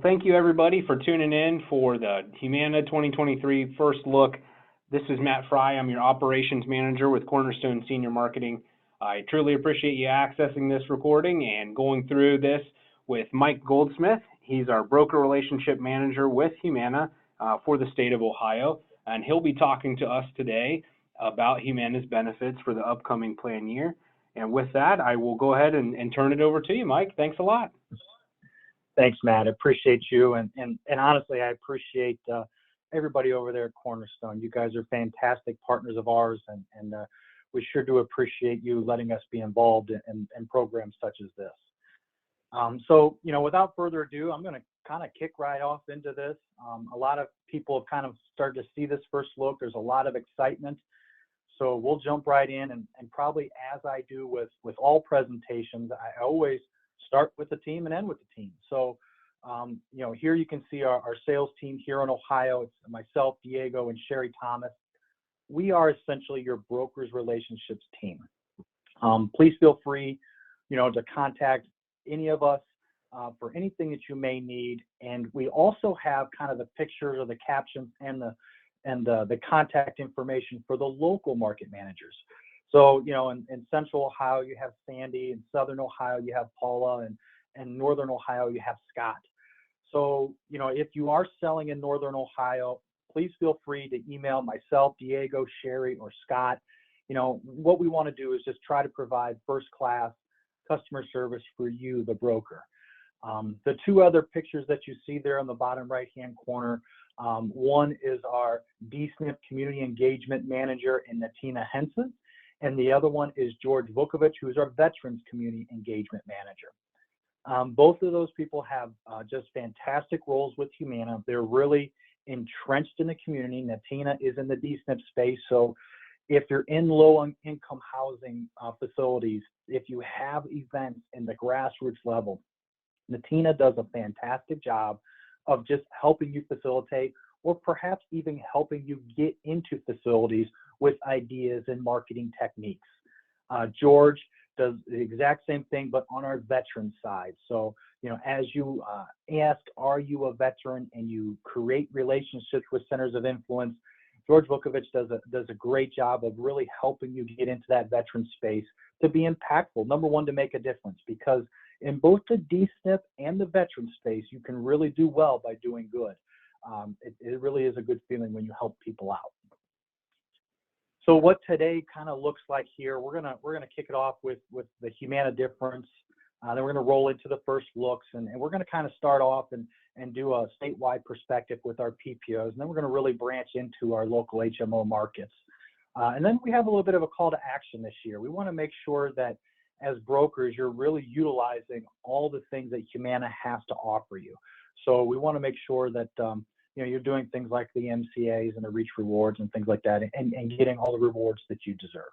Thank you, everybody, for tuning in for the Humana 2023 First Look. This is Matt Fry. I'm your operations manager with Cornerstone Senior Marketing. I truly appreciate you accessing this recording and going through this with Mike Goldsmith. He's our broker relationship manager with Humana for the state of Ohio, and he'll be talking to us today about Humana's benefits for the upcoming plan year. And with that, I will go ahead and turn it over to you, Mike. Thanks a lot. Thanks, Matt. I appreciate you. And honestly, I appreciate everybody over there at Cornerstone. You guys are fantastic partners of ours, and we sure do appreciate you letting us be involved in programs such as this. So, without further ado, I'm going to kind of kick right off into this. A lot of people have kind of started to see this first look. There's a lot of excitement. So we'll jump right in, and probably as I do with all presentations, I always start with the team and end with the team. So, here you can see our sales team here in Ohio. It's myself, Diego, and Sherry Thomas. We are essentially your brokers relationships team. Please feel free, to contact any of us for anything that you may need. And we also have kind of the pictures or the captions and the contact information for the local market managers. So, in Central Ohio, you have Sandy. In Southern Ohio, you have Paula. And Northern Ohio, you have Scott. So, if you are selling in Northern Ohio, please feel free to email myself, Diego, Sherry, or Scott. What we want to do is just try to provide first-class customer service for you, the broker. The two other pictures that you see there on the bottom right-hand corner, one is our DSNP Community Engagement Manager, Natina Henson. And the other one is George Vukovic, who's our Veterans Community Engagement Manager. Both of those people have just fantastic roles with Humana. They're really entrenched in the community. Natina is in the DSNP space. So if you're in low-income housing facilities, if you have events in the grassroots level, Natina does a fantastic job of just helping you facilitate, or perhaps even helping you get into facilities with ideas and marketing techniques. George does the exact same thing, but on our veteran side. So, as you ask, are you a veteran, and you create relationships with centers of influence, George Vukovic does a great job of really helping you get into that veteran space to be impactful. Number one, to make a difference, because in both the DSNP and the veteran space, you can really do well by doing good. It really is a good feeling when you help people out. So what today kind of looks like here, we're gonna kick it off with the Humana difference. Then we're gonna roll into the first looks, and we're gonna kind of start off and do a statewide perspective with our PPOs, and then we're gonna really branch into our local HMO markets. And then we have a little bit of a call to action this year. We want to make sure that as brokers, you're really utilizing all the things that Humana has to offer you. So we want to make sure that you're doing things like the MCAs and the Reach Rewards and things like that, and getting all the rewards that you deserve.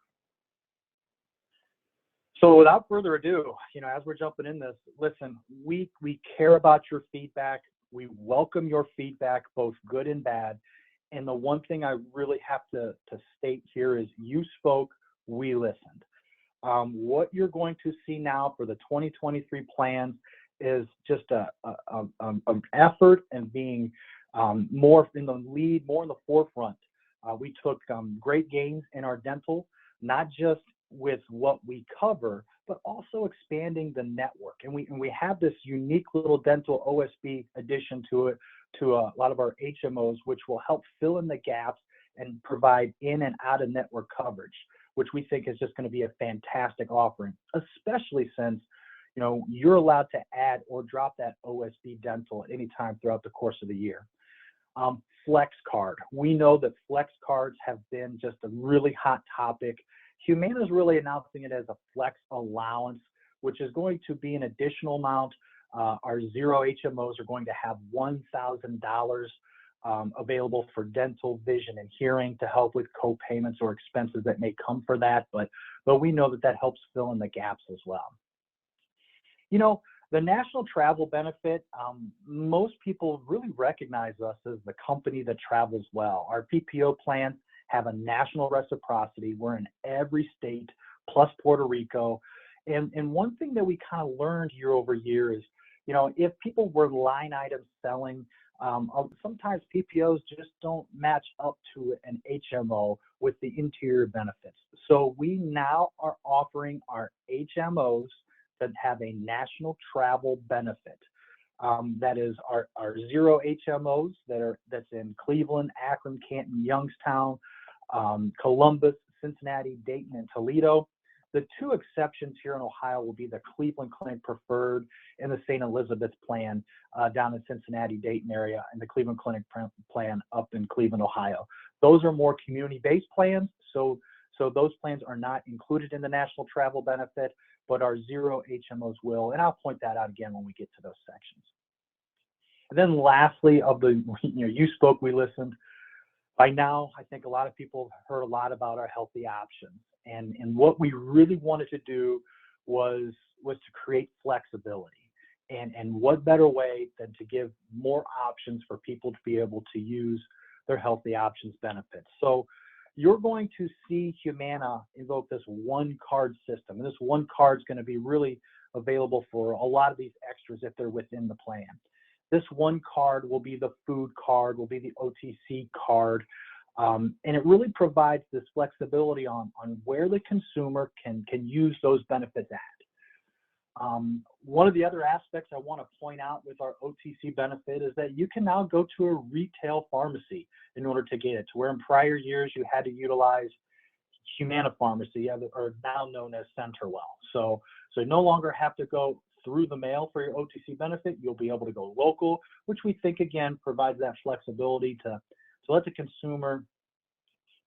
So without further ado, as we're jumping in this, listen, we care about your feedback. We welcome your feedback, both good and bad. And the one thing I really have to state here is you spoke, we listened. What you're going to see now for the 2023 plans is just an effort and being more in the lead, more in the forefront. We took great gains in our dental, not just with what we cover, but also expanding the network. And we have this unique little dental OSB addition to it, to a lot of our HMOs, which will help fill in the gaps and provide in and out of network coverage, which we think is just going to be a fantastic offering, especially since you're allowed to add or drop that OSB dental at any time throughout the course of the year. Flex card. We know that flex cards have been just a really hot topic. Humana is really announcing it as a flex allowance, which is going to be an additional amount. Our zero HMOs are going to have $1,000 available for dental, vision, and hearing to help with co-payments or expenses that may come for that. But we know that helps fill in the gaps as well. The national travel benefit, most people really recognize us as the company that travels well. Our PPO plans have a national reciprocity. We're in every state plus Puerto Rico. And one thing that we kind of learned year over year is If people were line item selling, sometimes PPOs just don't match up to an HMO with the interior benefits. So we now are offering our HMOs that have a national travel benefit. That is our zero HMOs that's in Cleveland, Akron, Canton, Youngstown, Columbus, Cincinnati, Dayton, and Toledo. The two exceptions here in Ohio will be the Cleveland Clinic Preferred and the St. Elizabeth's plan down in Cincinnati, Dayton area, and the Cleveland Clinic plan up in Cleveland, Ohio. Those are more community-based plans, so those plans are not included in the national travel benefit, but our zero HMOs will, and I'll point that out again when we get to those sections. And then lastly, you spoke, we listened. By now, I think a lot of people have heard a lot about our healthy options. And what we really wanted to do was to create flexibility. And what better way than to give more options for people to be able to use their healthy options benefits. So you're going to see Humana invoke this one card system. And this one card is going to be really available for a lot of these extras if they're within the plan. This one card will be the food card, will be the OTC card. And it really provides this flexibility on where the consumer can use those benefits at. One of the other aspects I want to point out with our OTC benefit is that you can now go to a retail pharmacy in order to get it, to where in prior years you had to utilize Humana Pharmacy, or now known as CenterWell. So you no longer have to go through the mail for your OTC benefit. You'll be able to go local, which we think, again, provides that flexibility to let the consumer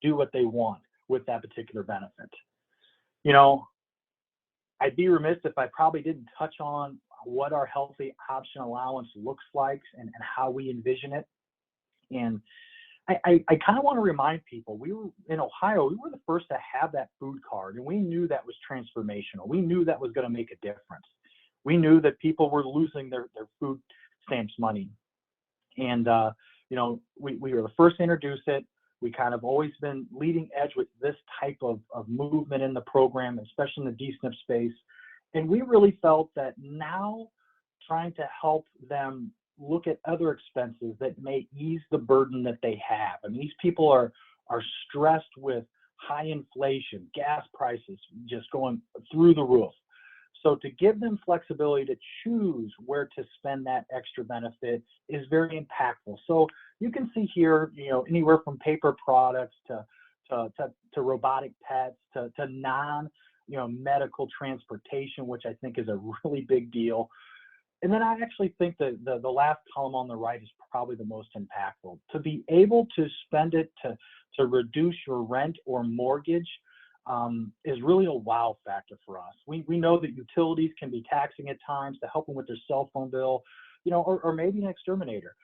do what they want with that particular benefit. I'd be remiss if I probably didn't touch on what our healthy option allowance looks like and how we envision it. And I kind of want to remind people, we were in Ohio, we were the first to have that food card, and we knew that was transformational. We knew that was going to make a difference. We knew that people were losing their food stamps money. And, we were the first to introduce it. We kind of always been leading edge with this type of movement in the program, especially in the D-SNP space. And we really felt that now trying to help them look at other expenses that may ease the burden that they have. I mean, these people are stressed with high inflation, gas prices just going through the roof. So to give them flexibility to choose where to spend that extra benefit is very impactful. So you can see here, anywhere from paper products to robotic pets to non, medical transportation, which I think is a really big deal. And then I actually think that the last column on the right is probably the most impactful. To be able to spend it to reduce your rent or mortgage is really a wow factor for us. We know that utilities can be taxing at times to help them with their cell phone bill, or maybe an exterminator,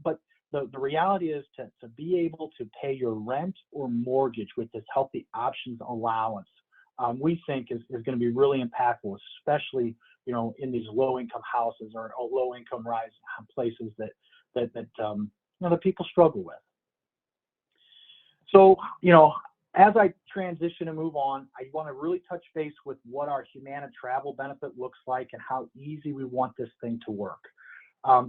but the reality is to be able to pay your rent or mortgage with this healthy options allowance, we think is going to be really impactful, especially, in these low-income houses or low-income rise places that people struggle with. So, as I transition and move on, I want to really touch base with what our Humana travel benefit looks like and how easy we want this thing to work.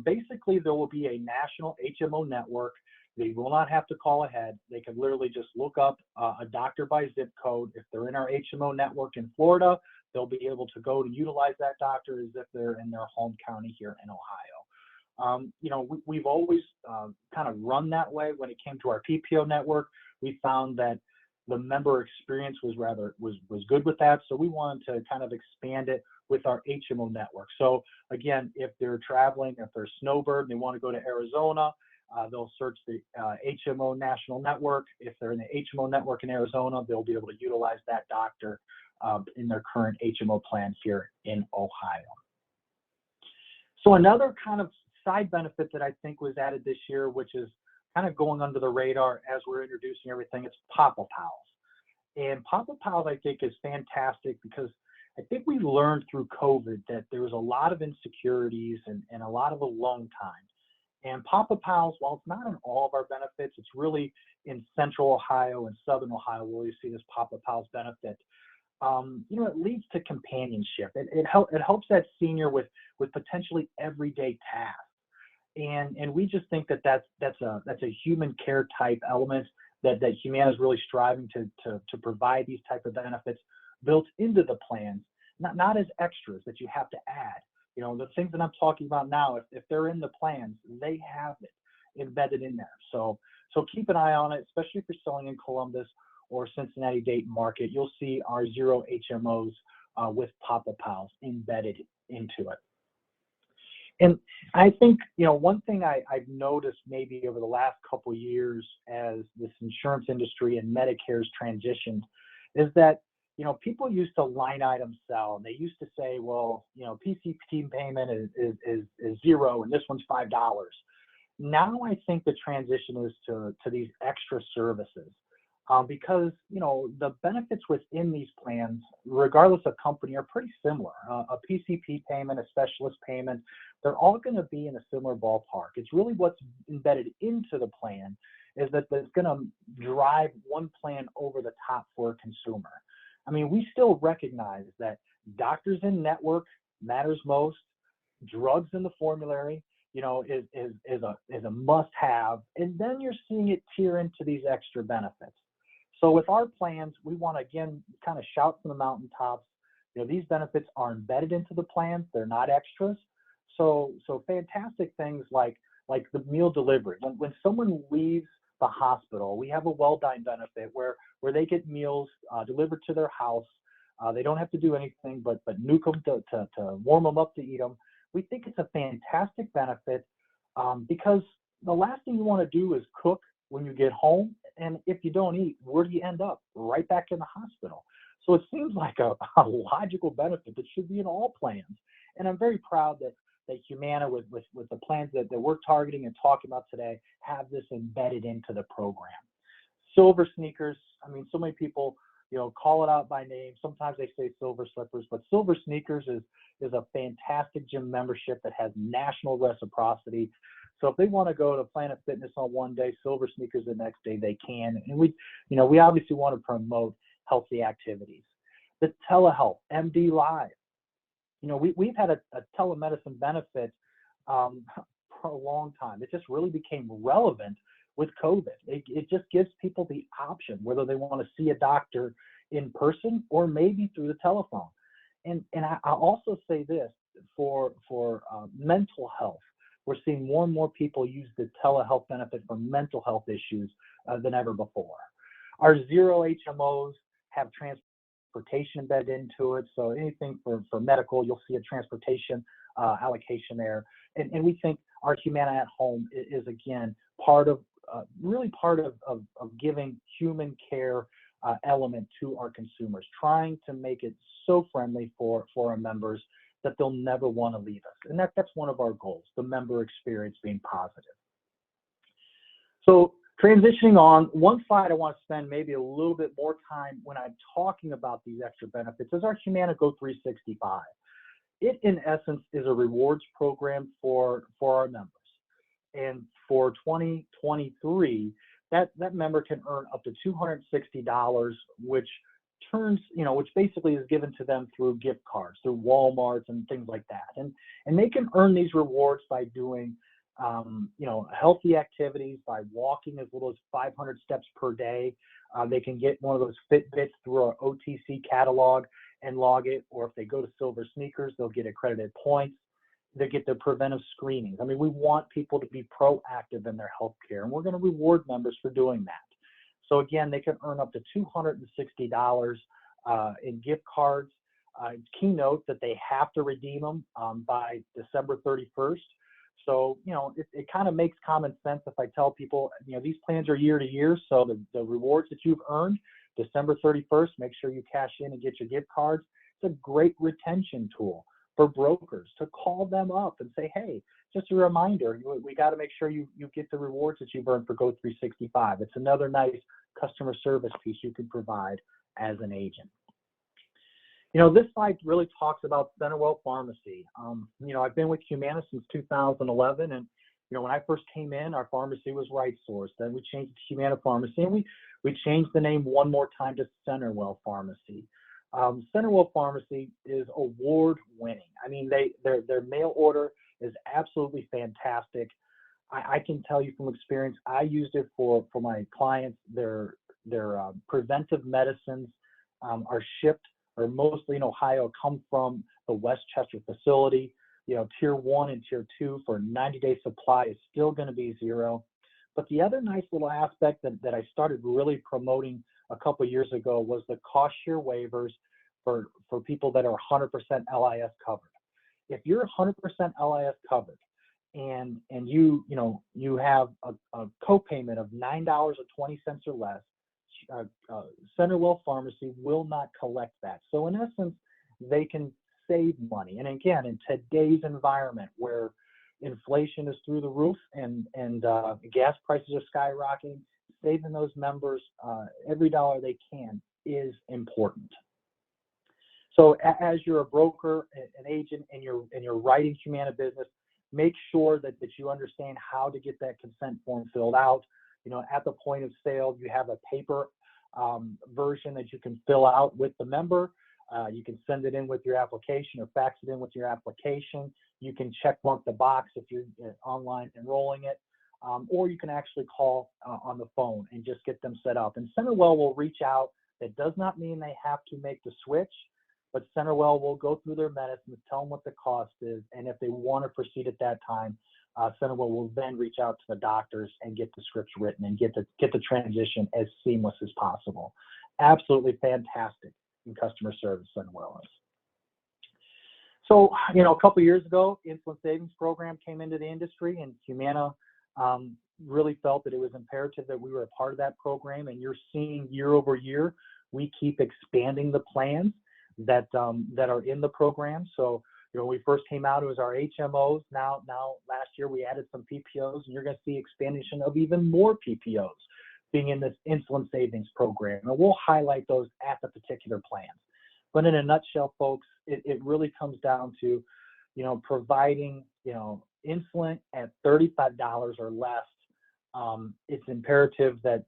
Basically, there will be a national HMO network. They will not have to call ahead. They can literally just look up a doctor by zip code. If they're in our HMO network in Florida, they'll be able to go to utilize that doctor as if they're in their home county here in Ohio. We've always kind of run that way. When it came to our PPO network, we found that the member experience was good with that. So we wanted to kind of expand it with our HMO network. So again, if they're traveling, if they're snowbird and they want to go to Arizona, they'll search the HMO national network. If they're in the HMO network in Arizona, they'll be able to utilize that doctor in their current HMO plan here in Ohio. So another kind of side benefit that I think was added this year, which is kind of going under the radar as we're introducing everything, it's Papa Pals. And Papa Pals, I think, is fantastic because I think we learned through COVID that there was a lot of insecurities and a lot of alone time. And Papa Pals, while it's not in all of our benefits, it's really in Central Ohio and Southern Ohio where you see this Papa Pals benefit. it leads to companionship. It helps that senior with potentially everyday tasks. And we just think that that's a human care type element that Humana is really striving to provide these type of benefits built into the plans, not as extras that you have to add. The things that I'm talking about now, if they're in the plans, they have it embedded in there. So keep an eye on it, especially if you're selling in Columbus or Cincinnati-Dayton market. You'll see our zero HMOs with Papa Pals embedded into it. And I think, one thing I've noticed maybe over the last couple of years as this insurance industry and Medicare's transitioned is that, people used to line item sell, and they used to say, well, PCP payment is $0 and this one's $5. Now I think the transition is to these extra services. Because the benefits within these plans, regardless of company, are pretty similar. A PCP payment, a specialist payment, they're all going to be in a similar ballpark. It's really what's embedded into the plan is that's going to drive one plan over the top for a consumer. I mean, we still recognize that doctors in network matters most. Drugs in the formulary, is a must-have, and then you're seeing it tier into these extra benefits. So with our plans, we want to, again, kind of shout from the mountaintops, these benefits are embedded into the plans. They're not extras. So fantastic things like the meal delivery. When someone leaves the hospital, we have a Well Dine benefit where they get meals delivered to their house. They don't have to do anything but nuke them to warm them up to eat them. We think it's a fantastic benefit because the last thing you want to do is cook when you get home. And if you don't eat, where do you end up? Right back in the hospital. So it seems like a logical benefit that should be in all plans. And I'm very proud that Humana, with the plans that we're targeting and talking about today, have this embedded into the program. Silver sneakers, I mean, so many people, call it out by name. Sometimes they say silver slippers, but silver sneakers is a fantastic gym membership that has national reciprocity. So if they want to go to Planet Fitness on one day, Silver Sneakers the next day, they can. And we obviously want to promote healthy activities. The telehealth, MD Live. We've had a telemedicine benefit for a long time. It just really became relevant with COVID. It just gives people the option whether they want to see a doctor in person or maybe through the telephone. And I'll also say this for mental health. We're seeing more and more people use the telehealth benefit for mental health issues than ever before. Our zero HMOs have transportation embedded into it. So anything for medical, you'll see a transportation allocation there. And we think our Humana at Home is again, really part of giving human care element to our consumers, trying to make it so friendly for our members that they'll never want to leave us. And that's one of our goals, the member experience being positive. So transitioning on, one slide I want to spend maybe a little bit more time when I'm talking about these extra benefits is our Humana Go 365. It, in essence, is a rewards program for our members. And for 2023, that member can earn up to $260, which basically is given to them through gift cards, through Walmarts and things like that. And they can earn these rewards by doing, healthy activities, by walking as little as 500 steps per day. They can get one of those Fitbits through our OTC catalog and log it, or if they go to Silver Sneakers, they'll get accredited points. They get their preventive screenings. I mean, we want people to be proactive in their health care, and we're going to reward members for doing that. So again, they can earn up to $260 in gift cards. Keynote that they have to redeem them by December 31st. So, it kind of makes common sense if I tell people, these plans are year to year. So the rewards that you've earned, December 31st, make sure you cash in and get your gift cards. It's a great retention tool for brokers to call them up and say, hey, just a reminder, we got to make sure you get the rewards that you've earned for Go 365. It's another nice customer service piece you can provide as an agent. This slide really talks about CenterWell Pharmacy. I've been with Humana since 2011, and when I first came in, our pharmacy was Right Source. Then we changed it to Humana Pharmacy, and we changed the name one more time to CenterWell Pharmacy. Centerville Pharmacy is award winning. I mean, their mail order is absolutely fantastic. I can tell you from experience, I used it for my clients. Their preventive medicines are shipped, or mostly in Ohio, come from the Westchester facility. Tier 1 and Tier 2 for 90-day supply is still going to be zero. But the other nice little aspect that I started really promoting a couple years ago was the cost share waivers for people that are 100% LIS covered. If you're 100% LIS covered and you have a co-payment of $9.20 or less, Centerville Pharmacy will not collect that. So in essence, they can save money. And again, in today's environment where inflation is through the roof and gas prices are skyrocketing, saving those members every dollar they can is important. So as you're a broker, an agent, and you're writing Humana business, make sure that you understand how to get that consent form filled out. At the point of sale, you have a paper version that you can fill out with the member. You can send it in with your application or fax it in with your application. You can check mark the box if you're online enrolling it, or you can actually call on the phone and just get them set up. And Centerville will reach out. That does not mean they have to make the switch, but Centerville will go through their medicines, tell them what the cost is, and if they want to proceed at that time, Centerville will then reach out to the doctors and get the scripts written and get the transition as seamless as possible. Absolutely fantastic in customer service, Centerville is. So, a couple years ago, Insulin Savings Program came into the industry, and Humana really felt that it was imperative that we were a part of that program. And you're seeing year over year, we keep expanding the plans that are in the program. So, when we first came out, it was our HMOs. Now last year we added some PPOs, and you're going to see expansion of even more PPOs being in this insulin savings program. And we'll highlight those at the particular plans. But in a nutshell, folks, it really comes down to, providing, insulin at $35 or less. It's imperative that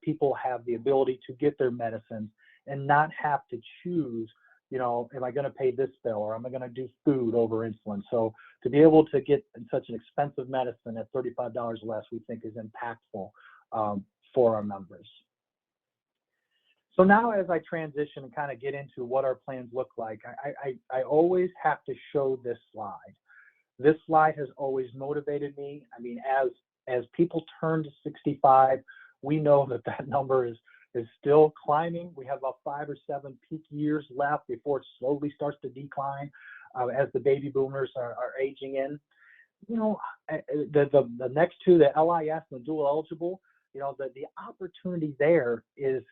people have the ability to get their medicines and not have to choose, am I going to pay this bill or am I going to do food over insulin? So to be able to get such an expensive medicine at $35 or less, we think is impactful for our members. So now as I transition and kind of get into what our plans look like, I always have to show this slide. This slide has always motivated me. I mean, as people turn to 65, we know that number is still climbing. We have about 5 or 7 peak years left before it slowly starts to decline as the baby boomers are aging in. The next two, the LIS and the dual eligible, the opportunity there is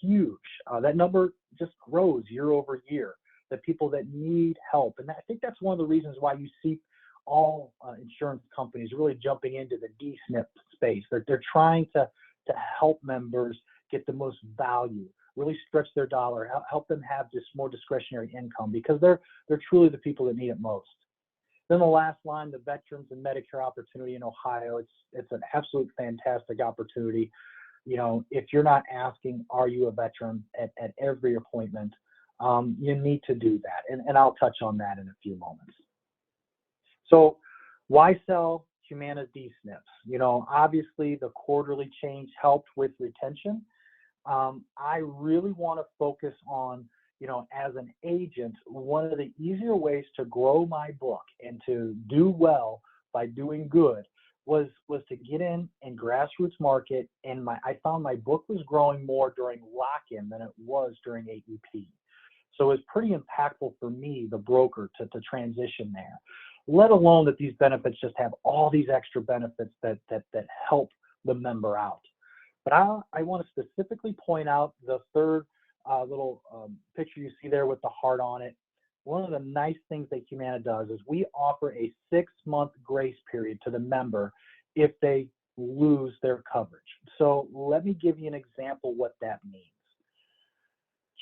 huge. That number just grows year over year, the people that need help. And I think that's one of the reasons why you see all insurance companies really jumping into the D-SNP space. They're trying to help members get the most value, really stretch their dollar, help them have this more discretionary income, because they're truly the people that need it most. Then the last line, the Veterans and Medicare opportunity in Ohio, it's an absolute fantastic opportunity. If you're not asking, are you a veteran at every appointment, you need to do that. And I'll touch on that in a few moments. So why sell Humana's D-SNPs? Obviously the quarterly change helped with retention. I really want to focus on, as an agent, one of the easier ways to grow my book and to do well by doing good was to get in and grassroots market. And I found my book was growing more during lock-in than it was during AEP. So it was pretty impactful for me, the broker, to transition there, let alone that these benefits just have all these extra benefits that help the member out. But I want to specifically point out the third little picture you see there with the heart on it. One of the nice things that Humana does is we offer a 6-month grace period to the member if they lose their coverage. So let me give you an example what that means.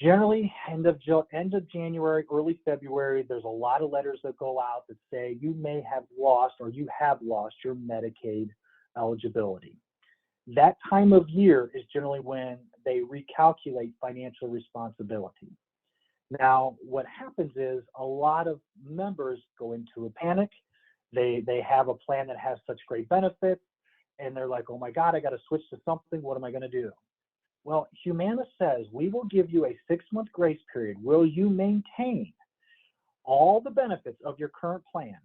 Generally, end of January, early February, there's a lot of letters that go out that say you may have lost or you have lost your Medicaid eligibility. That time of year is generally when they recalculate financial responsibility. Now, what happens is a lot of members go into a panic. They have a plan that has such great benefits, and they're like, oh my God, I got to switch to something. What am I going to do? Well, Humana says we will give you a 6-month grace period. Will you maintain all the benefits of your current plan?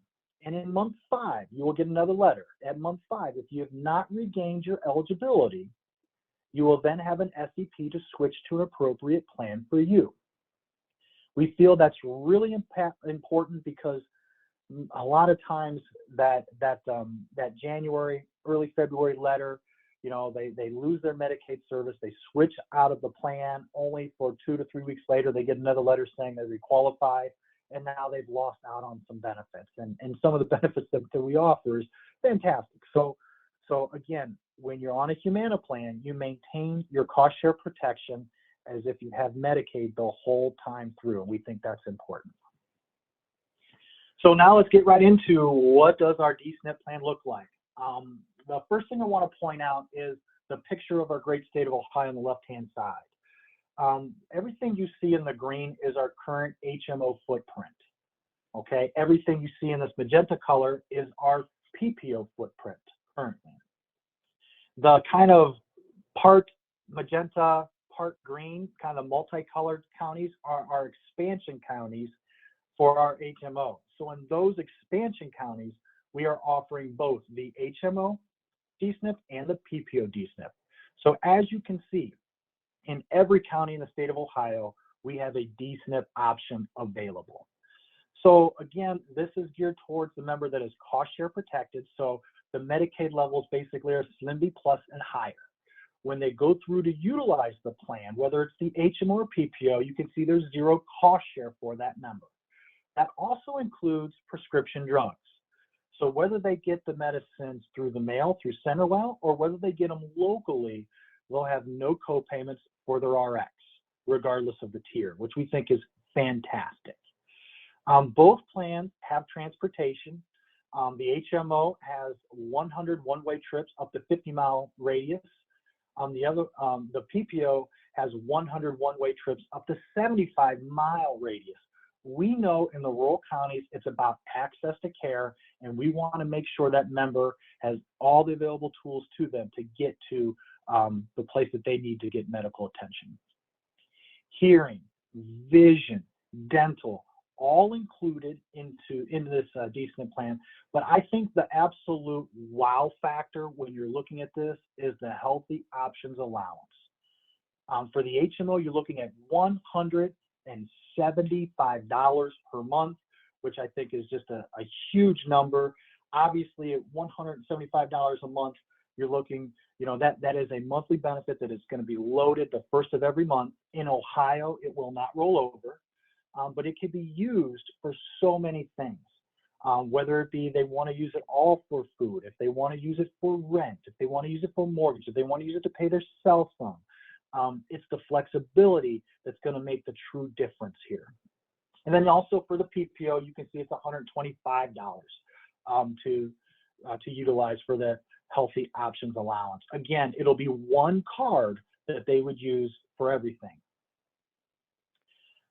And in month 5, you will get another letter. At month 5, if you have not regained your eligibility, you will then have an SEP to switch to an appropriate plan for you. We feel that's really important because a lot of times that January, early February letter, you know, they lose their Medicaid service, they switch out of the plan, only for 2 to 3 weeks later, they get another letter saying they requalify, and now they've lost out on some benefits. And some of the benefits that we offer is fantastic. So again, when you're on a Humana plan, you maintain your cost share protection as if you have Medicaid the whole time through, and we think that's important. So now let's get right into what does our D-SNP plan look like. The first thing I want to point out is the picture of our great state of Ohio on the left-hand side. Everything you see in the green is our current HMO footprint, okay? Everything you see in this magenta color is our PPO footprint currently. The kind of part magenta, part green, kind of multicolored counties are our expansion counties for our HMO. So in those expansion counties, we are offering both the HMO D-SNP and the PPO D-SNP. So as you can see, in every county in the state of Ohio, we have a D-SNP option available. So again, this is geared towards the member that is cost share protected. So the Medicaid levels basically are SLMB plus and higher. When they go through to utilize the plan, whether it's the HMO or PPO, you can see there's 0 cost share for that member. That also includes prescription drugs. So whether they get the medicines through the mail, through CenterWell, or whether they get them locally, they'll have no co-payments for their RX, regardless of the tier, which we think is fantastic. Both plans have transportation. The HMO has 100 one-way trips up to 50-mile radius. The PPO has 100 one-way trips up to 75-mile radius. We know in the rural counties, it's about access to care, and we want to make sure that member has all the available tools to them to get to the place that they need to get medical attention. Hearing, vision, dental, all included into this D-SNP plan. But I think the absolute wow factor when you're looking at this is the healthy options allowance. For the HMO, you're looking at $175 per month, which I think is just a huge number. Obviously, at $175 a month, you're looking, you know, that is a monthly benefit that is going to be loaded the first of every month. In Ohio, it will not roll over, but it can be used for so many things. Whether it be they want to use it all for food, if they want to use it for rent, if they want to use it for mortgage, if they want to use it to pay their cell phone. It's the flexibility that's going to make the true difference here. And then also for the PPO, you can see it's $125 to utilize for the healthy options allowance. Again, it'll be one card that they would use for everything.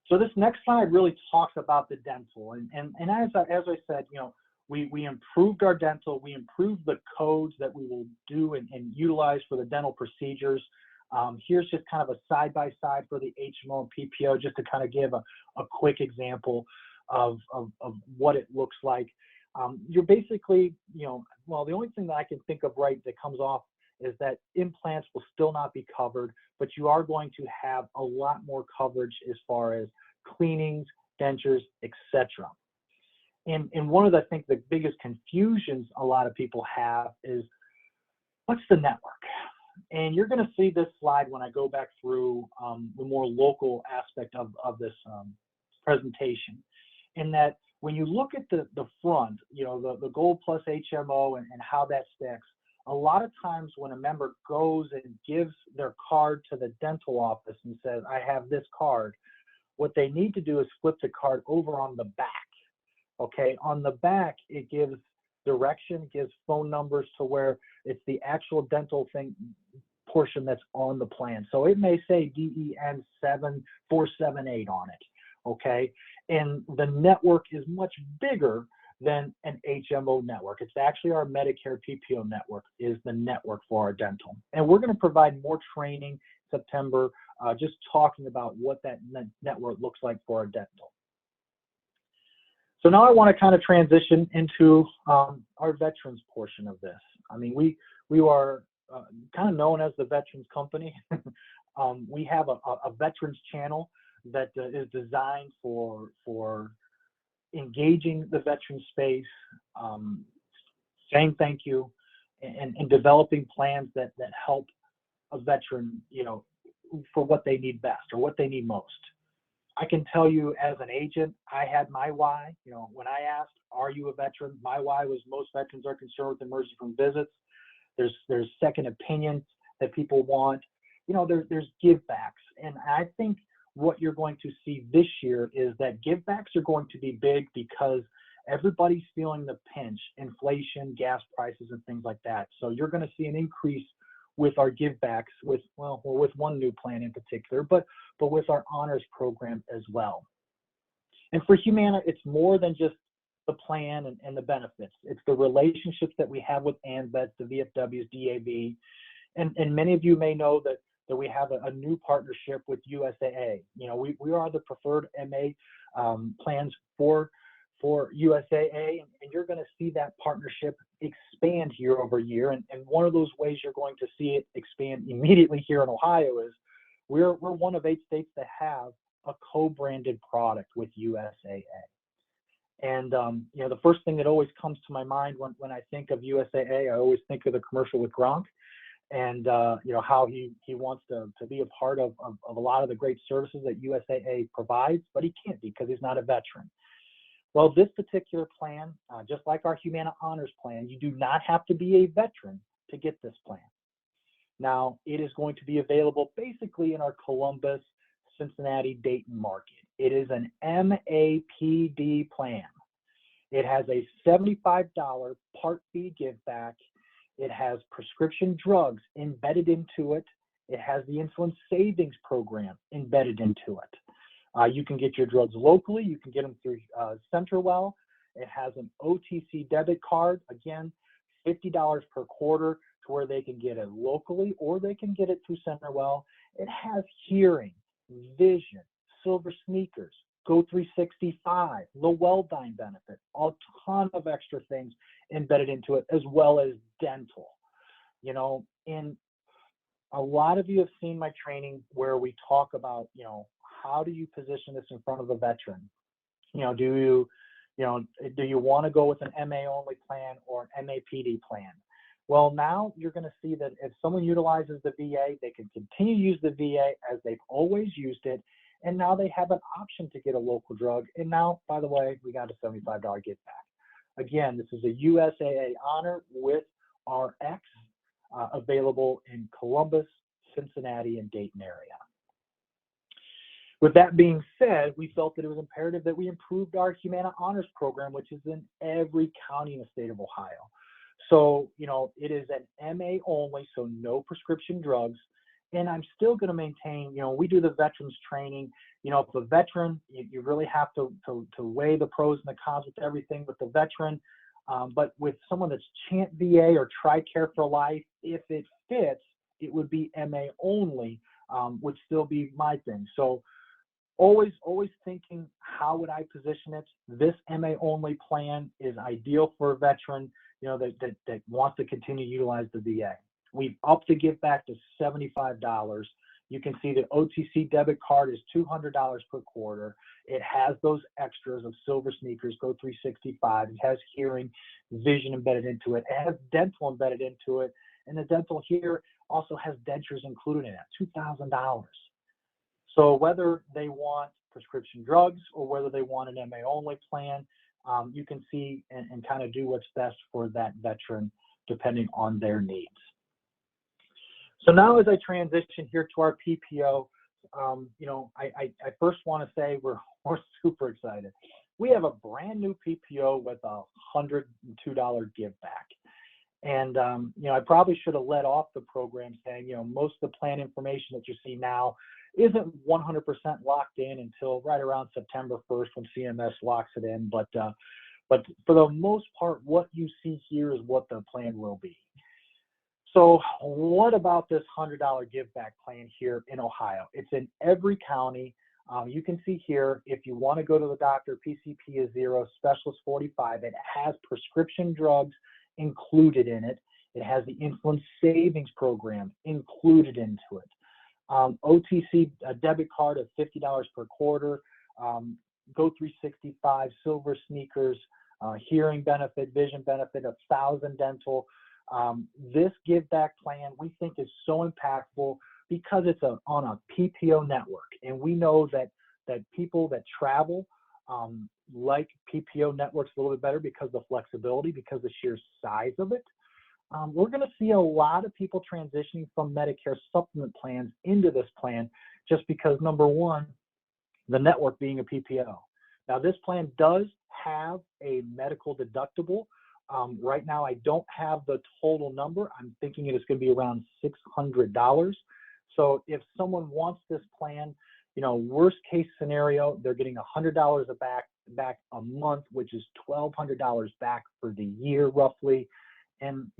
So this next slide really talks about the dental. And as I said, you know, we improved our dental, we improved the codes that we will do and utilize for the dental procedures. Here's just kind of a side-by-side for the HMO and PPO, just to kind of give a quick example of what it looks like. You're basically, you know, well, the only thing that I can think of right that comes off is that implants will still not be covered, but you are going to have a lot more coverage as far as cleanings, dentures, etc. And one of the, I think, the biggest confusions a lot of people have is, what's the network? And you're going to see this slide when I go back through the more local aspect of this presentation, in that when you look at the front, you know, the Gold Plus HMO and how that sticks, a lot of times when a member goes and gives their card to the dental office and says, I have this card, what they need to do is flip the card over on the back. Okay, on the back, it gives direction, gives phone numbers to where it's the actual dental thing portion that's on the plan. So it may say DEN 7478 on it, okay? And the network is much bigger than an HMO network. It's actually our Medicare PPO network is the network for our dental. And we're going to provide more training in September, just talking about what that network looks like for our dental. So now I want to kind of transition into our veterans portion of this. I mean, we are kind of known as the veterans company. We have a veterans channel that is designed for engaging the veteran space, saying thank you, and developing plans that help a veteran, you know, for what they need best or what they need most. I can tell you as an agent, I had my why. You know, when I asked, "Are you a veteran?" My why was most veterans are concerned with emergency room visits. There's second opinions that people want. You know, there's give backs, and I think what you're going to see this year is that give backs are going to be big because everybody's feeling the pinch, inflation, gas prices, and things like that. So you're going to see an increase with our give backs with one new plan in particular, but with our honors program as well. And for Humana, it's more than just the plan and the benefits. It's the relationships that we have with ANVETS, the VFWs, DAV, and many of you may know that we have a new partnership with USAA. You know, we are the preferred MA plans for USAA, and you're going to see that partnership expand year over year. And one of those ways you're going to see it expand immediately here in Ohio is we're one of 8 states that have a co-branded product with USAA. And you know, the first thing that always comes to my mind when I think of USAA, I always think of the commercial with Gronk, and you know, how he wants to be a part of a lot of the great services that USAA provides, but he can't because he's not a veteran. Well, this particular plan, just like our Humana Honors plan, you do not have to be a veteran to get this plan. Now, it is going to be available basically in our Columbus, Cincinnati, Dayton market. It is an MAPD plan. It has a $75 Part B give back. It has prescription drugs embedded into it. It has the insulin savings program embedded into it. You can get your drugs locally. You can get them through CenterWell. It has an OTC debit card. Again, $50 per quarter to where they can get it locally or they can get it through CenterWell. It has hearing, vision, silver sneakers, Go 365, the Welldyne benefit, a ton of extra things embedded into it, as well as dental. You know, and a lot of you have seen my training where we talk about, you know, how do you position this in front of a veteran? You know, do you want to go with an MA only plan or an MAPD plan? Well, now you're going to see that if someone utilizes the VA, they can continue to use the VA as they've always used it. And now they have an option to get a local drug. And now, by the way, we got a $75 give back. Again, this is a USAA honor with RX available in Columbus, Cincinnati, and Dayton area. With that being said, we felt that it was imperative that we improved our Humana Honors program, which is in every county in the state of Ohio. So, you know, it is an MA only, so no prescription drugs. And I'm still going to maintain, you know, we do the veterans training. You know, if a veteran, you really have to weigh the pros and the cons with everything with the veteran. But with someone that's Chant VA or TRICARE for life, if it fits, it would be MA only, would still be my thing. So always thinking, how would I position it? This MA only plan is ideal for a veteran, you know, that wants to continue to utilize the VA. We've upped the give back to $75. You can see the OTC debit card is $200 per quarter. It has those extras of silver sneakers, Go 365. It has hearing, vision embedded into it. It has dental embedded into it. And the dental here also has dentures included in it, $2,000. So whether they want prescription drugs or whether they want an MA only plan, you can see and kind of do what's best for that veteran depending on their needs. So now as I transition here to our PPO, you know, I first want to say we're super excited. We have a brand new PPO with a $102 give back. And, you know, I probably should have led off the program saying, you know, most of the plan information that you see now isn't 100% locked in until right around September 1st when CMS locks it in. But for the most part, what you see here is what the plan will be. So what about this $100 give back plan here in Ohio? It's in every county. You can see here, if you want to go to the doctor, PCP is 0, specialist 45. It has prescription drugs included in it. It has the insulin savings program included into it. OTC debit card of $50 per quarter, Go 365, silver sneakers, hearing benefit, vision benefit, 1,000 dental. This give back plan we think is so impactful because it's on a PPO network, and we know that people that travel like PPO networks a little bit better because of the flexibility, because the sheer size of it. We're going to see a lot of people transitioning from Medicare supplement plans into this plan just because, number one, the network being a PPO. Now, this plan does have a medical deductible. Right now, I don't have the total number. I'm thinking it is going to be around $600. So if someone wants this plan, worst case scenario, they're getting $100 back a month, which is $1,200 back for the year roughly. And,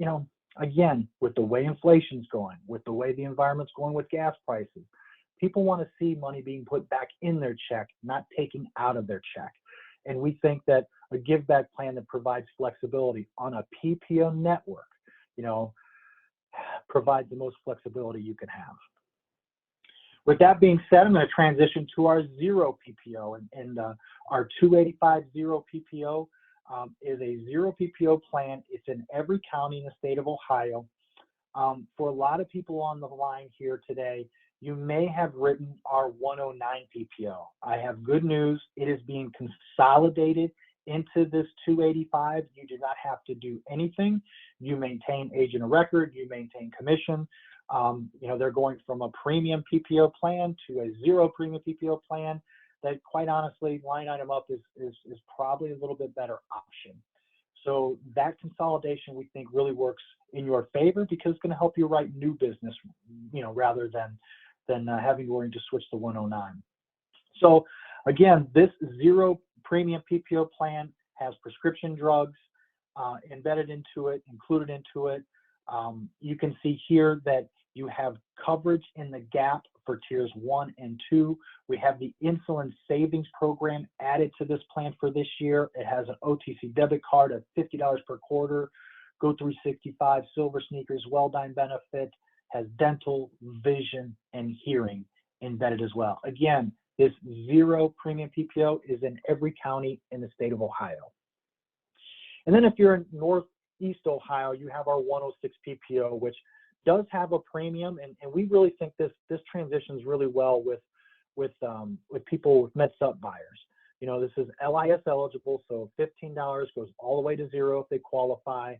again, with the way inflation's going, with the way the environment's going with gas prices, people want to see money being put back in their check, not taken out of their check. And we think that a give back plan that provides flexibility on a PPO network, provides the most flexibility you can have. With that being said, I'm going to transition to our 0 PPO, and our 285 0 PPO is a 0 PPO plan. It's in every county in the state of Ohio. For a lot of people on the line here today, you may have written our 109 PPO. I have good news. It is being consolidated into this 285. You do not have to do anything. You maintain agent of record. You maintain commission. They're going from a premium PPO plan to a 0 premium PPO plan that, quite honestly, line item up is probably a little bit better option. So that consolidation, we think, really works in your favor because it's going to help you write new business, rather than having to worry to switch to 109. So again, this 0 premium PPO plan has prescription drugs embedded into it, included into it. You can see here that you have coverage in the gap for tiers 1 and 2. We have the insulin savings program added to this plan for this year. It has an OTC debit card of $50 per quarter, Go 365, silver sneakers, well-done benefit, has dental, vision, and hearing embedded as well. Again, this 0 premium PPO is in every county in the state of Ohio. And then if you're in Northeast Ohio, you have our 106 PPO, which does have a premium, and we really think this transitions really well with people with Med Sup buyers. This is LIS eligible, so $15 goes all the way to 0 if they qualify.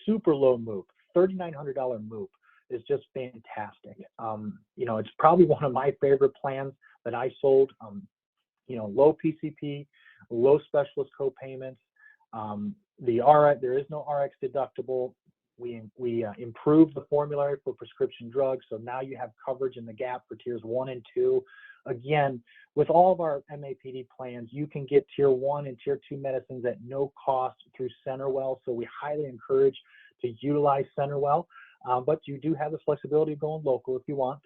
Super low MOOP, $3,900 MOOP is just fantastic. It's probably one of my favorite plans that I sold. Low PCP, low specialist co-payments. There is no RX deductible. We improved the formulary for prescription drugs, so now you have coverage in the gap for tiers 1 and 2. Again, with all of our MAPD plans, you can get tier 1 and tier 2 medicines at no cost through CenterWell, so we highly encourage to utilize CenterWell, but you do have the flexibility of going local if you want.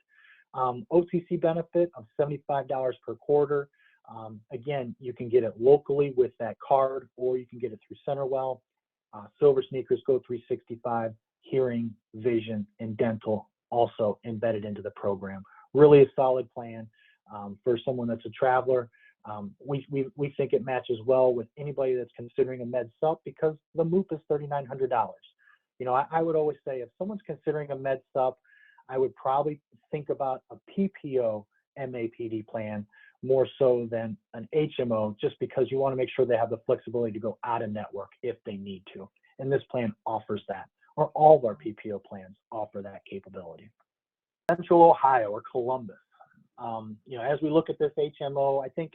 OTC benefit of $75 per quarter. Again, you can get it locally with that card, or you can get it through CenterWell. Silver sneakers, Go 365, hearing, vision, and dental also embedded into the program. Really a solid plan for someone that's a traveler. We think it matches well with anybody that's considering a Med Sup because the MOOP is $3,900. I would always say if someone's considering a Med Sup, I would probably think about a PPO MAPD plan more so than an HMO, just because you want to make sure they have the flexibility to go out of network if they need to. And this plan offers that, or all of our PPO plans offer that capability. Central Ohio or Columbus. As we look at this HMO, I think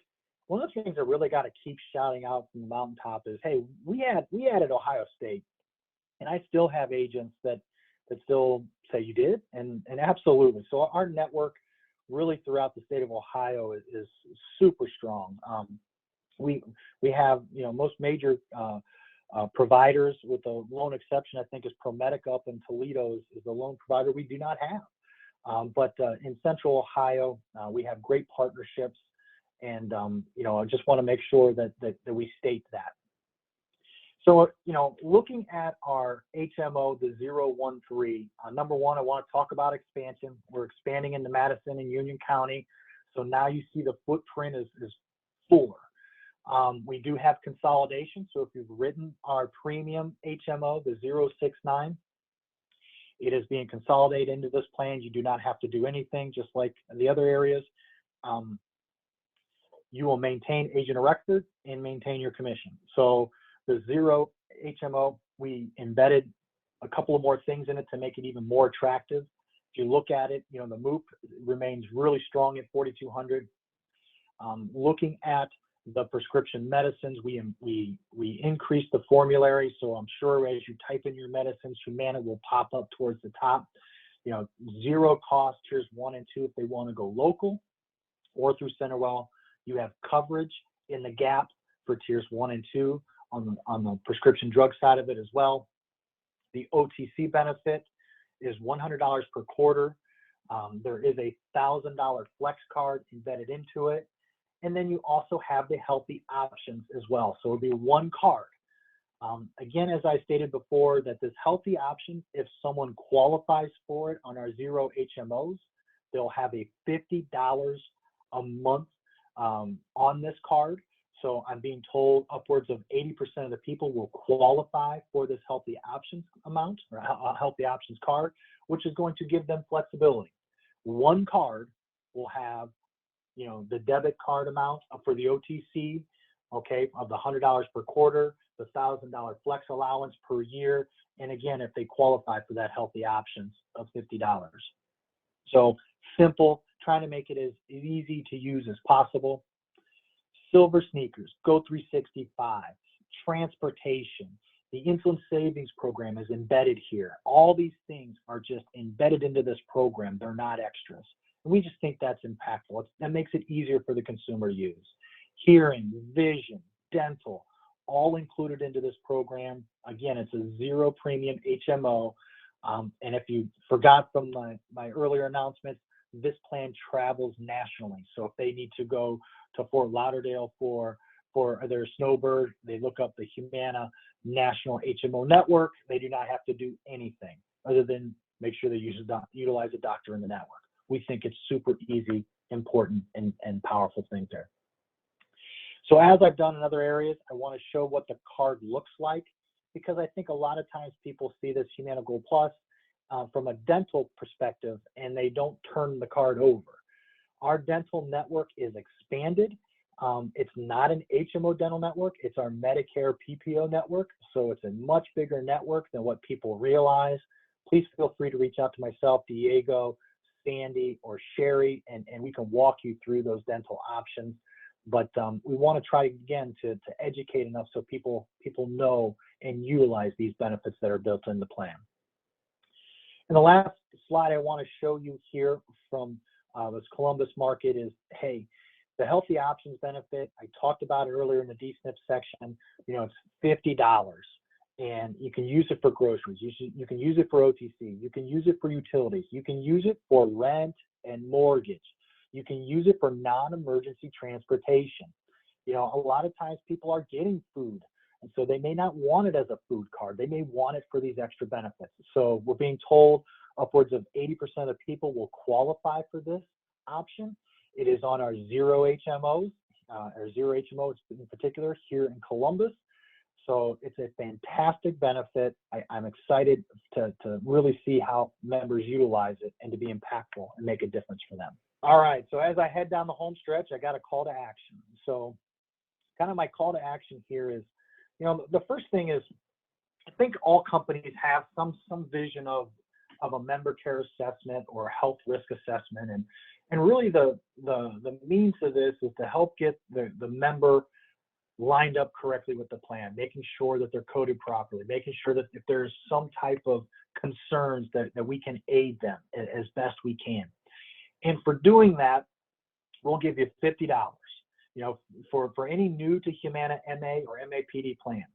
one of the things that really got to keep shouting out from the mountaintop is, hey, we added Ohio State, and I still have agents that still say you did, and absolutely. So our network really throughout the state of Ohio is super strong. We have, most major providers, with the lone exception, I think, is ProMedica up in Toledo is the lone provider we do not have. But in Central Ohio, we have great partnerships, and I just want to make sure that we state that. So, looking at our HMO, the 013, number one, I want to talk about expansion. We're expanding into Madison and Union County. So now you see the footprint is fuller. We do have consolidation. So if you've written our premium HMO, the 069, it is being consolidated into this plan. You do not have to do anything, just like the other areas. You will maintain agent of record and maintain your commission. So the 0 HMO, we embedded a couple of more things in it to make it even more attractive. If you look at it, the MOOP remains really strong at 4,200. Looking at the prescription medicines, we increased the formulary, so I'm sure as you type in your medicines, Humana will pop up towards the top. Zero cost tiers 1 and 2 if they want to go local or through CenterWell. You have coverage in the gap for tiers 1 and 2 on the prescription drug side of it as well. The OTC benefit is $100 per quarter. There is a $1,000 flex card embedded into it. And then you also have the healthy options as well. So it'll be one card. Again, as I stated before, that this healthy option, if someone qualifies for it on our 0 HMOs, they'll have a $50 a month on this card. So I'm being told upwards of 80% of the people will qualify for this healthy options amount or healthy options card, which is going to give them flexibility. One card will have, the debit card amount for the OTC, okay, of the $100 per quarter, the $1,000 flex allowance per year, and again, if they qualify for that healthy options of $50. So simple, trying to make it as easy to use as possible. Silver sneakers, Go 365, transportation, the insulin savings program is embedded here. All these things are just embedded into this program. They're not extras. And we just think that's impactful. That makes it easier for the consumer to use. Hearing, vision, dental, all included into this program. Again, it's a 0 premium HMO. And if you forgot from my earlier announcements, this plan travels nationally. So if they need to go to Fort Lauderdale for their snowbird, they look up the Humana National HMO Network. They do not have to do anything other than make sure they utilize a doctor in the network. We think it's super easy, important, and powerful thing there. So as I've done in other areas, I want to show what the card looks like, because I think a lot of times people see this Humana Gold Plus from a dental perspective, and they don't turn the card over. Our dental network is expanded. It's not an HMO dental network. It's our Medicare PPO network. So it's a much bigger network than what people realize. Please feel free to reach out to myself, Diego, Sandy, or Sherry, and we can walk you through those dental options. But we want to try again to educate enough so people know and utilize these benefits that are built in the plan. And the last slide I want to show you here from this Columbus market is, hey, the healthy options benefit, I talked about it earlier in the DSNP section, it's $50. And you can use it for groceries. You can use it for OTC. You can use it for utilities. You can use it for rent and mortgage. You can use it for non-emergency transportation. A lot of times people are getting food, and so they may not want it as a food card. They may want it for these extra benefits. So we're being told upwards of 80% of people will qualify for this option. It is on our 0 HMOs, or 0 HMOs in particular here in Columbus. So it's a fantastic benefit. I'm excited to really see how members utilize it and to be impactful and make a difference for them. All right, so as I head down the home stretch, I got a call to action. So kind of my call to action here is, the first thing is, I think all companies have some vision of a member care assessment or a health risk assessment. And really the means of this is to help get the member lined up correctly with the plan, making sure that they're coded properly, making sure that if there's some type of concerns that we can aid them as best we can. And for doing that, we'll give you $50, for any new to Humana MA or MAPD plan.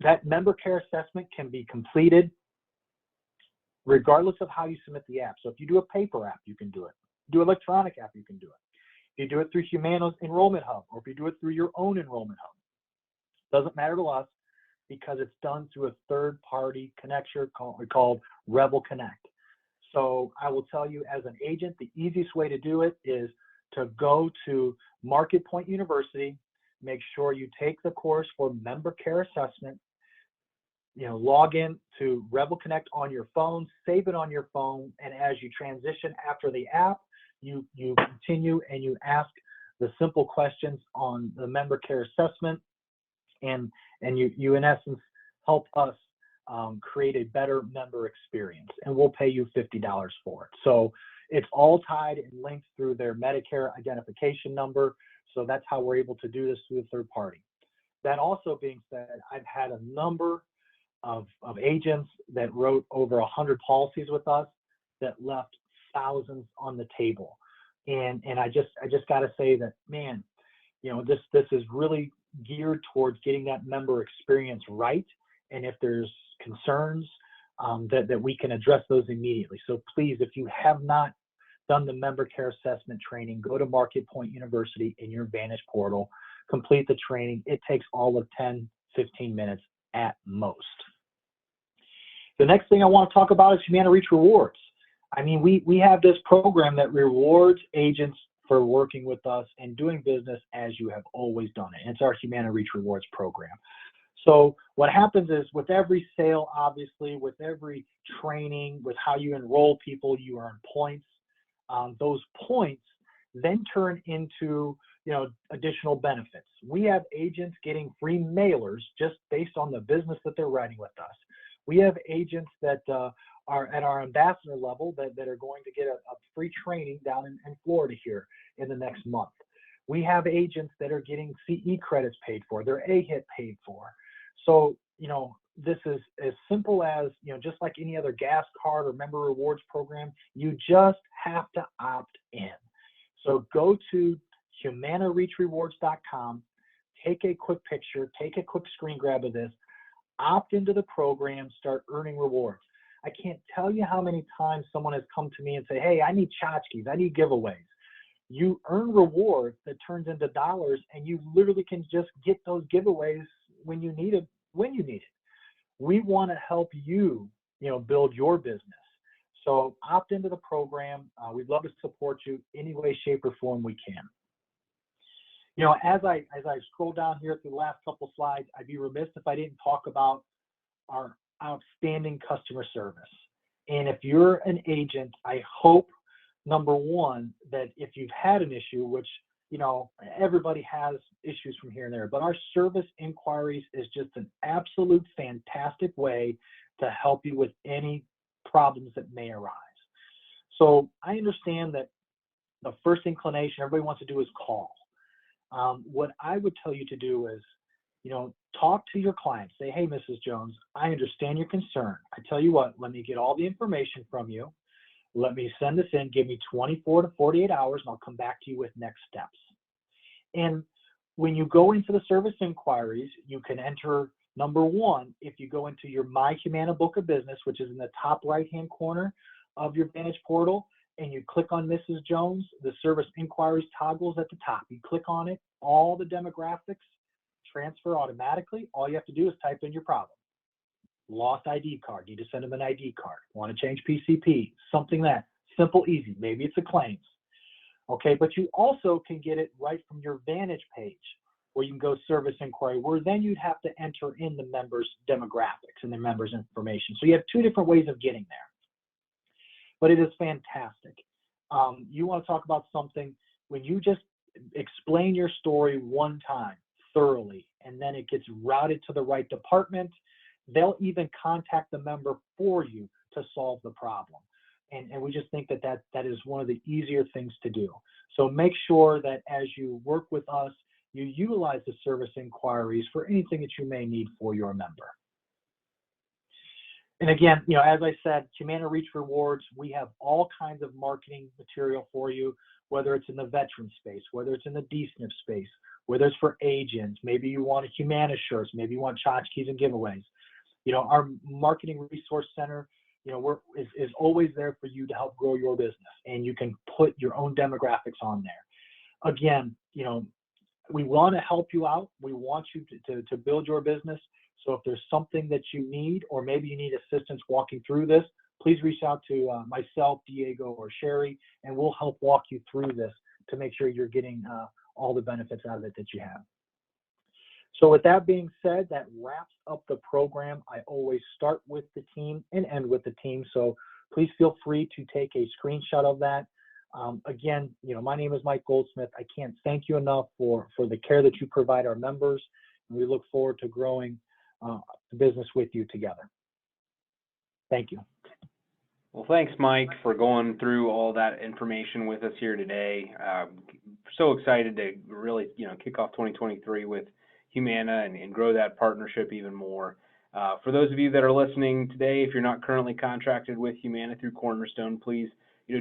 That member care assessment can be completed regardless of how you submit the app. So if you do a paper app, you can do it. Do electronic app, you can do it. If you do it through Humana's Enrollment Hub, or if you do it through your own Enrollment Hub, doesn't matter to us because it's done through a third-party connector called Rebel Connect. So I will tell you, as an agent, the easiest way to do it is to go to Market Point University, make sure you take the course for member care assessment, log in to Rebel Connect on your phone, save it on your phone, and as you transition after the app, you continue and you ask the simple questions on the member care assessment, and you in essence help us create a better member experience, and we'll pay you $50 for it. So it's all tied and linked through their Medicare identification number. So that's how we're able to do this through a third party. That also being said, I've had a number of agents that wrote over 100 policies with us that left thousands on the table. And I just got to say that, man, this is really geared towards getting that member experience right. And if there's concerns, that we can address those immediately. So please, if you have not done the member care assessment training, go to Market Point University in your Vantage portal, complete the training. It takes all of 10, 15 minutes at most. The next thing I want to talk about is Humana Reach Rewards. I mean, we have this program that rewards agents for working with us and doing business as you have always done it. And it's our Humana Reach Rewards program. So what happens is, with every sale, obviously, with every training, with how you enroll people, you earn points. Those points then turn into additional benefits. We have agents getting free mailers just based on the business that they're writing with us. We have agents that are at our ambassador level that are going to get a free training down in Florida here in the next month. We have agents that are getting CE credits paid for, their AHIT paid for. So, this is as simple as, just like any other gas card or member rewards program, you just have to opt in. So go to humanareachrewards.com, take a quick picture, take a quick screen grab of this, opt into the program, start earning rewards. I can't tell you how many times someone has come to me and say, hey, I need tchotchkes, I need giveaways. You earn rewards that turns into dollars, and you literally can just get those giveaways when you need it. We want to help you, build your business. So opt into the program. We'd love to support you any way, shape, or form we can. As I scroll down here through the last couple slides, I'd be remiss if I didn't talk about our outstanding customer service. And if you're an agent, I hope, number one, that if you've had an issue, which everybody has issues from here and there, but our service inquiries is just an absolute fantastic way to help you with any problems that may arise. So I understand that the first inclination everybody wants to do is call. What I would tell you to do is, talk to your client. Say, hey, Mrs. Jones, I understand your concern. I tell you what, let me get all the information from you. Let me send this in. Give me 24 to 48 hours, and I'll come back to you with next steps. And when you go into the service inquiries, you can enter, number one, if you go into your My Humana book of business, which is in the top right-hand corner of your Vantage portal, and you click on Mrs. Jones, the service inquiries toggle is at the top. You click on it, all the demographics transfer automatically. All you have to do is type in your problem. Lost ID card, need to send them an ID card. Want to change PCP, something that simple, easy. Maybe it's a claims. Okay, but you also can get it right from your Vantage page, where you can go service inquiry, where then you'd have to enter in the members' demographics and the members' information. So you have two different ways of getting there. But it is fantastic. You want to talk about something, when you just explain your story one time thoroughly, and then it gets routed to the right department, they'll even contact the member for you to solve the problem. And we just think that is one of the easier things to do. So make sure that as you work with us, you utilize the service inquiries for anything that you may need for your member. And again, as I said, Humana Reach Rewards, we have all kinds of marketing material for you, whether it's in the veteran space, whether it's in the DSNP space, whether it's for agents, maybe you want a Humana shirts, maybe you want tchotchkes and giveaways. Our marketing resource center, is always there for you to help grow your business, and you can put your own demographics on there. Again, we want to help you out. We want you to build your business. So if there's something that you need, or maybe you need assistance walking through this, please reach out to myself, Diego, or Sherry, and we'll help walk you through this to make sure you're getting all the benefits out of it that you have. So with that being said, that wraps up the program. I always start with the team and end with the team. So please feel free to take a screenshot of that. Again, my name is Mike Goldsmith. I can't thank you enough for the care that you provide our members. And we look forward to growing the business with you together. Thank you. Well, thanks, Mike, for going through all that information with us here today. So excited to really, kick off 2023 with Humana and grow that partnership even more. For those of you that are listening today, if you're not currently contracted with Humana through Cornerstone, please,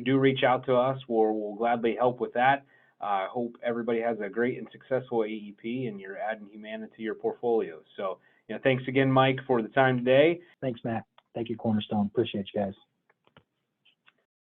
do reach out to us. We'll gladly help with that. I hope everybody has a great and successful AEP and you're adding Humana to your portfolio. So, thanks again, Mike, for the time today. Thanks, Matt. Thank you, Cornerstone. Appreciate you guys.